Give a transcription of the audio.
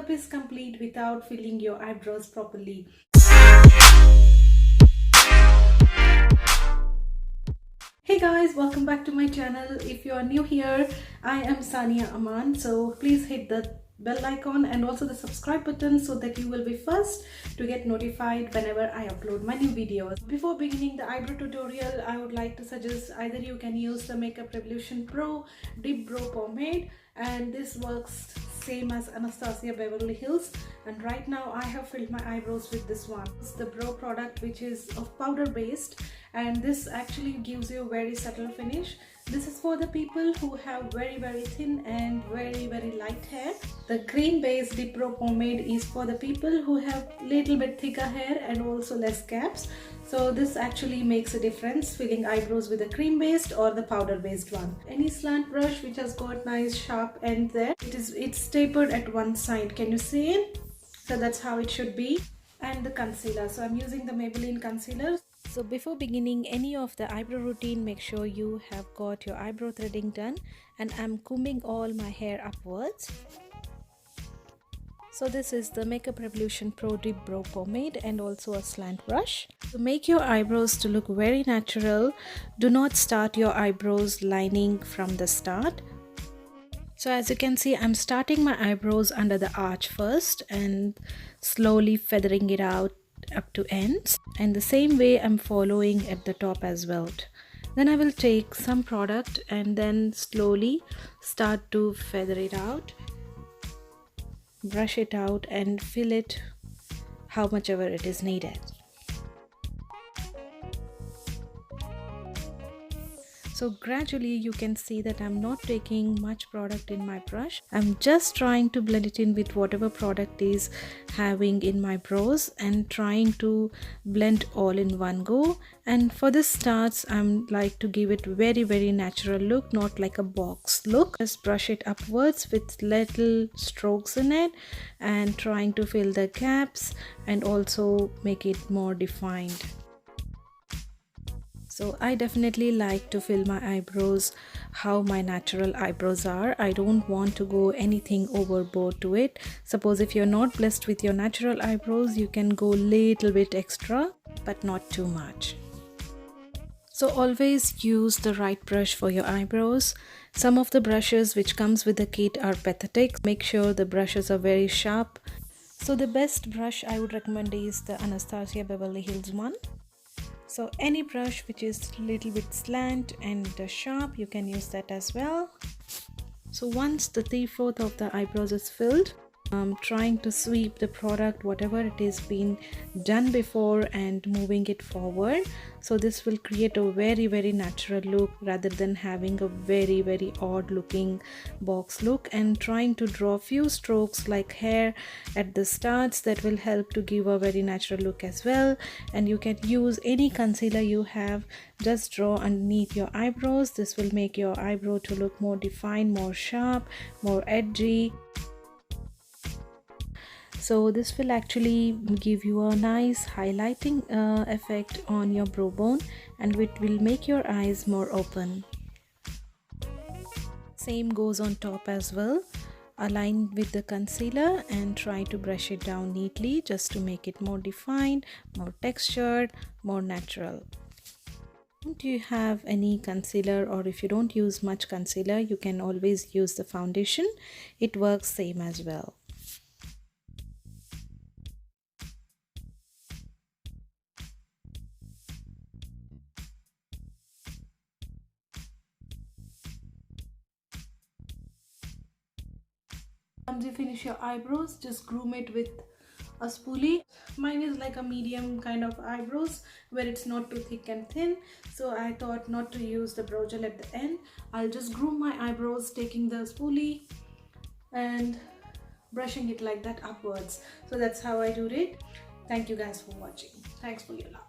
makeup is complete without filling your eyebrows properly. Hey guys, welcome back to my channel. If you are new here, I am Saania Aman, so please hit the bell icon and also the subscribe button so that you will be first to get notified whenever I upload my new videos. Before beginning the eyebrow tutorial, I would like to suggest either you can use the Makeuprevolutionpro dipbrow pomade, and this works same as Anastasia Beverly Hills, and right now I have filled my eyebrows with this one. It's the brow product, which is of powder based, and this actually gives you a very subtle finish. This is for the people who have very thin and very light hair. The green based dipbrow pomade is for the people who have little bit thicker hair and also less gaps. So this actually makes a difference filling eyebrows with a cream based or the powder based one. Any slant brush which has got nice sharp end there, it's tapered at one side. Can you see it? So that's how it should be. And the concealer, so I'm using the Maybelline concealer. So before beginning any of the eyebrow routine, make sure you have got your eyebrow threading done, and I'm combing all my hair upwards. So this is the Makeuprevolutionpro dipbrow pomade and also a slant brush. To make your eyebrows to look very natural, do not start your eyebrows lining from the start. So as you can see, I'm starting my eyebrows under the arch first and slowly feathering it out up to ends, and the same way I'm following at the top as well. Then I will take some product and then slowly start to feather it out, brush it out and fill it how much ever it is needed. So gradually you can see that I'm not taking much product in my brush. I'm just trying to blend it in with whatever product is having in my brows and trying to blend all in one go. And for this starts, I'm like to give it very natural look, not like a box look. Just brush it upwards with little strokes in it and trying to fill the gaps and also make it more defined. So I definitely like to fill my eyebrows how my natural eyebrows are. I don't want to go anything overboard to it. Suppose if you're not blessed with your natural eyebrows, you can go little bit extra, but not too much. So always use the right brush for your eyebrows. Some of the brushes which comes with the kit are pathetic. Make sure the brushes are very sharp. So the best brush I would recommend is the Anastasia Beverly Hills one. So any brush which is little bit slant and sharp, you can use that as well. So once the 3/4 of the eyebrows is filled, I'm trying to sweep the product, whatever it is been done before, and moving it forward. So this will create a very natural look rather than having a very odd looking box look. And trying to draw few strokes like hair at the starts, that will help to give a very natural look as well. And you can use any concealer you have, just draw underneath your eyebrows. This will make your eyebrow to look more defined, more sharp, more edgy. So this will actually give you a nice highlighting effect on your brow bone, and it will make your eyes more open. Same goes on top as well. Align with the concealer and try to brush it down neatly just to make it more defined, more textured, more natural. If you have any concealer, or if you don't use much concealer, you can always use the foundation. It works same as well. Once you finish your eyebrows, just groom it with a spoolie. Mine is like a medium kind of eyebrows where it's not too thick and thin, so I thought not to use the brow gel at the end. I'll just groom my eyebrows taking the spoolie and brushing it like that upwards. So that's how I do it. Thank you guys for watching. Thanks for your love.